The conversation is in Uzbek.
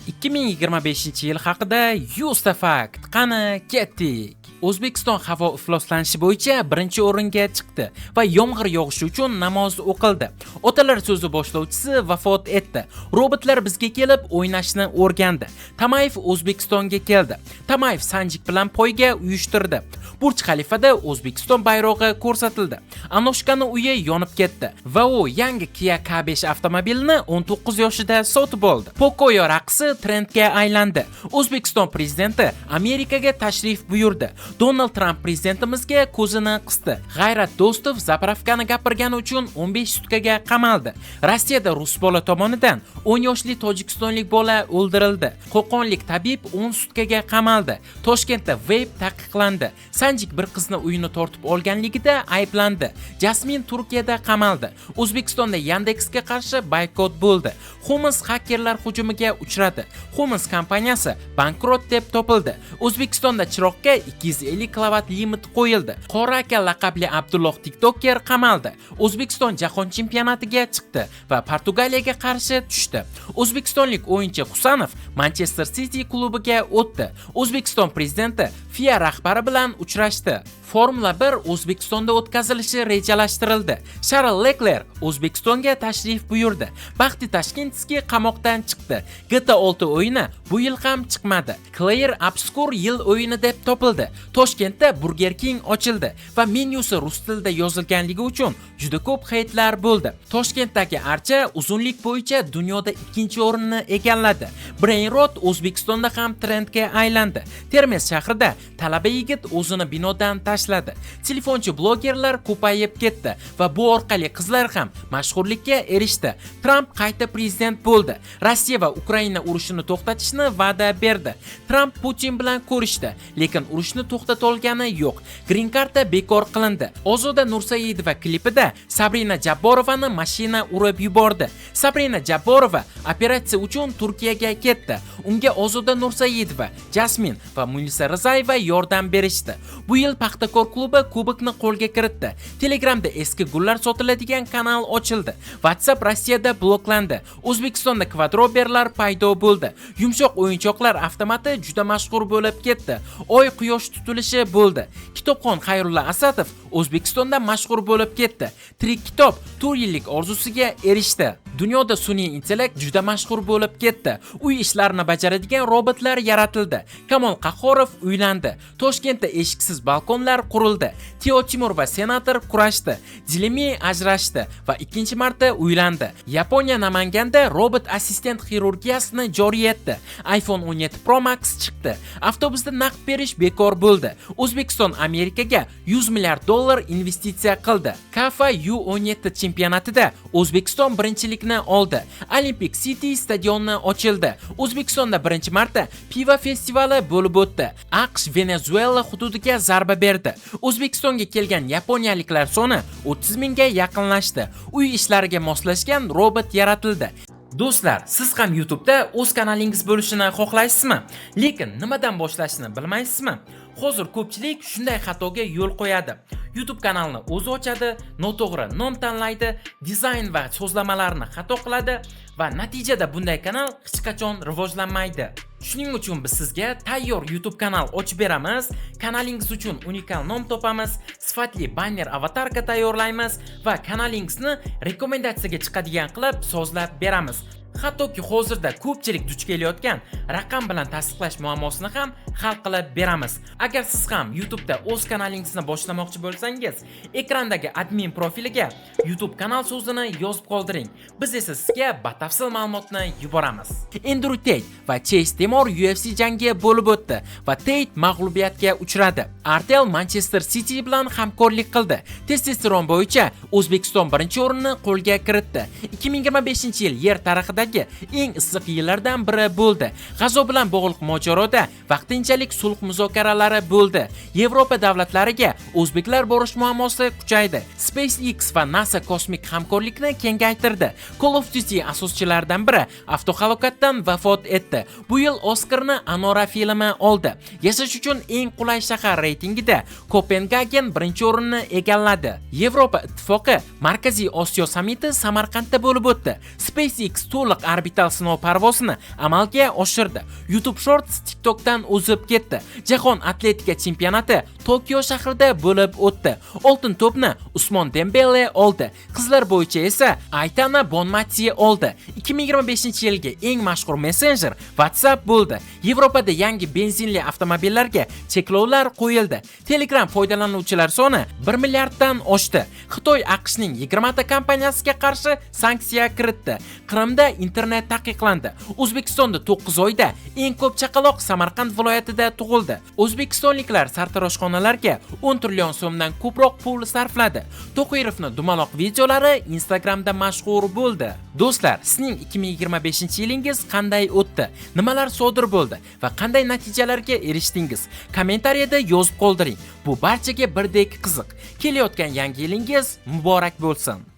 2025-yil haqida 100 ta fakt. Qani ketdik. O'zbekiston havo ifloslanishi bo'yicha birinchi o'ringa chiqdi va yomg'ir yog'ishi uchun namoz o'qildi. Otalar so'zi boshlovchisi vafot etdi. Robotlar bizga kelib o'ynashni o'rgandi. Tamayev O'zbekistonga keldi. Tamayev Sanjik bilan poyga uyushtirdi. Burj Xalifada O'zbekiston bayrog'i ko'rsatildi. Anoshkani uyi yonib ketdi va u yangi Kia K5 avtomobilini 19 yoshida sotib oldi. Pocoyo raqsi trendga aylandi. O'zbekiston prezidenti Amerikaga tashrif buyurdi. Donald Trump prezidentimizga ko'zini qisdi. G'ayrat Do'stov zapravkani gapirgani uchun 15 sutkaga qamaldi. Rossiyada rus bola tomonidan 10 yoshli tojikistonlik bola o'ldirildi. Qo'qonlik tabib 10 sutkaga qamaldi. Toshkentda vape taqiqlandi. Sanjik bir qizni uyini tortib olganligida ayblandi. Jasmin Turkiyada qamaldi. O'zbekistonda Yandexga qarshi boykot bo'ldi. Humus xakerlar hujumiga uchradi. Humus kompaniyasi bankrot deb topildi. O'zbekistonda chiroqqa 250 kilovat limit qo'yildi. Qora aka laqabli Abdulloh TikToker qamaldi. O'zbekiston jahon chempionatiga chiqdi va Portugaliyaga qarshi tushdi. O'zbekistonlik o'yinchi Husanov Manchester City klubiga o'tdi. O'zbekiston prezidenti FIA rahbari bilan uchrashdi. Formula 1 O'zbekistonda o'tkazilishi rejalashtirildi. Charles Leclerc O'zbekistonga tashrif buyurdi. Baxti Tashkentskiy qamoqdan chiqdi. GTA 6 o'yini bu yil ham chiqmadi. Clair Obscure yil o'yini deb topildi. Toshkentda Burger King ochildi va menyusi rus tilida yozilganligi uchun juda ko'p haytlar bo'ldi. Toshkentdagi archa uzunlik bo'yicha dunyoda 2-o'rinni egalladi. Brain Rot O'zbekistonda ham trendga aylandi. Termiz shahrida talaba yigit o'zini binodan tashladi. Telefonchi blogerlar ko'payib ketdi va bu orqali qizlar ham mashhurlikka erishdi. Trump qayta prezident bo'ldi. Rossiya va Ukraina urushini to'xtatishni va'da berdi. Trump Putin bilan ko'rishdi, lekin urushni to'xtata olgani yo'q. Green Cardda bekor qilindi. Ozoda Nursaidova klipida Sabrina Jabborovani mashina urib yubordi. Sabrina Jabborova operatsiya uchun Turkiyaga ketdi. Unga Ozoda Nursaidova, Jasmin va Munisa Rizayeva yordam berishdi. Bu yil Paxtakor klubi kubokni qo'lga kiritdi. Telegramda eski gullar sotiladigan kanal ochildi. WhatsApp Rossiyada bloklandi. O'zbekistonda kvadroberlar paydo bo'ldi. Yumshoq o'yinchoqlar avtomati juda mashhur bo'lib ketdi. Oy quyosh tutilishi bo'ldi. Kitobxon Xayrulla Asadov O'zbekistonda mashhur bo'lib ketdi. Tirik kitob 4 yillik orzusiga erishdi. Dunyoda sun'iy intellekt juda mashhur bo'lib ketdi. Uy ishlarini bajaradigan robotlar yaratildi. Kamol Qahhorov uylandi. Toshkentda eshiksiz balkonlar qurildi. Tio Timur va senator kurashdi. Dilemi ajrashdi va ikkinchi marta uylandi. Yaponiya Namanganda robot assistent xirurgiyasini joriy etdi. iPhone 17 Pro Max chiqdi. Avtobusda naqd berish bekor bo'ldi. O'zbekiston Amerikaga 100 milliard dollar investitsiya qildi. KAFA U17 chempionatida O'zbekiston birinchilikni oldi. Olympic City stadioni ochildi. O'zbekistonda birinchi marta pivo festivali bo'lib o'tdi. AQSh Venezuela hududiga zarba berdi. O'zbekistonga kelgan yaponiyaliklar soni 30 mingga yaqinlashdi. Uy ishlariga moslashgan robot yaratildi. Do'stlar, siz ham YouTube'da o'z kanalingiz bo'lishini xohlaysizmi? Lekin nimadan boshlashni bilmaysizmi? Hozir ko'pchilik shunday xatoga yo'l qo'yadi. YouTube kanalni o'zi ochadi, noto'g'ri nom tanlaydi, dizayn va so'zlamalarni xato qiladi va natijada bunday kanal hech qachon rivojlanmaydi. Shuning uchun biz sizga tayyor YouTube kanal ochib beramiz, kanalingiz uchun unikal nom topamiz, sifatli banner avatarka tayyorlaymiz va kanalingizni rekomendatsiyaga chiqadigan qilib sozlab beramiz. Hattoki hozirda ko'pchilik duch kelayotgan raqam bilan tasdiqlash muammosini ham hal qilib beramiz. Agar siz ham YouTube'da o'z kanalingizni boshlamoqchi bo'lsangiz, ekrandagi admin profiliga YouTube kanal so'zini yozib qoldiring. Biz esa sizga batafsil ma'lumotni yuboramiz. Andrew Tate va Chase Temor UFC jangi bo'lib o'tdi va Tate mag'lubiyatga uchradi. Artel Manchester City bilan hamkorlik qildi. Testosteron bo'yicha O'zbekiston birinchi o'rinni qo'lga kiritdi. 2025-yil yer tarixida eng issiq yillardan biri bo'ldi. G'azo bilan bog'liq mojaroda vaqtinchalik sulh muzokaralari bo'ldi. Yevropa davlatlariga o'zbeklar borish muammosi kuchaydi. SpaceX va NASA kosmik hamkorlikni kengaytirdi. Call of Duty asoschilaridan biri avtohalokatdan vafot etdi. Bu yil Oscarni Anora filmi oldi. Yashash uchun eng qulay shahar reytingida Kopengagen birinchi o'rinni egalladi. Yevropa ittifoqi Markaziy Osiyo sammiti Samarqandda bo'lib o'tdi. SpaceX to'liq to'liq orbital sinov parvozini amalga oshirdi. YouTube Shorts TikTokdan o'zib ketdi. Jahon atletika chempionati Tokio shahrida bo'lib o'tdi. Oltin to'pni Usmon Dembele oldi. Qizlar bo'yicha esa Aytana Bonmati oldi. 2025-yilgi eng mashhur messenjer WhatsApp bo'ldi. Yevropada yangi benzinli avtomobillarga cheklovlar qo'yildi. Telegram foydalanuvchilar soni 1 milliarddan oshdi. Xitoy AQShning 20 ta kompaniyasiga qarshi sanksiya kiritdi. Qrimda internet taqiqlandi. O'zbekistonda 9 oyda eng ko'p chaqaloq Samarqand viloyatida tug'ildi. O'zbekistonliklar sartaroshxonalarga 10 trillion so'mdan ko'proq pul sarfladi. To'qirovning dumaloq videolari Instagramda mashhur bo'ldi. Do'stlar, sizning 2025-yilingiz qanday o'tdi? Nimalar sodir bo'ldi va qanday natijalarga erishdingiz? Kommentariyada yozib qoldiring. Bu barchaga birdek qiziq. Kelayotgan yangi yilingiz muborak bo'lsin.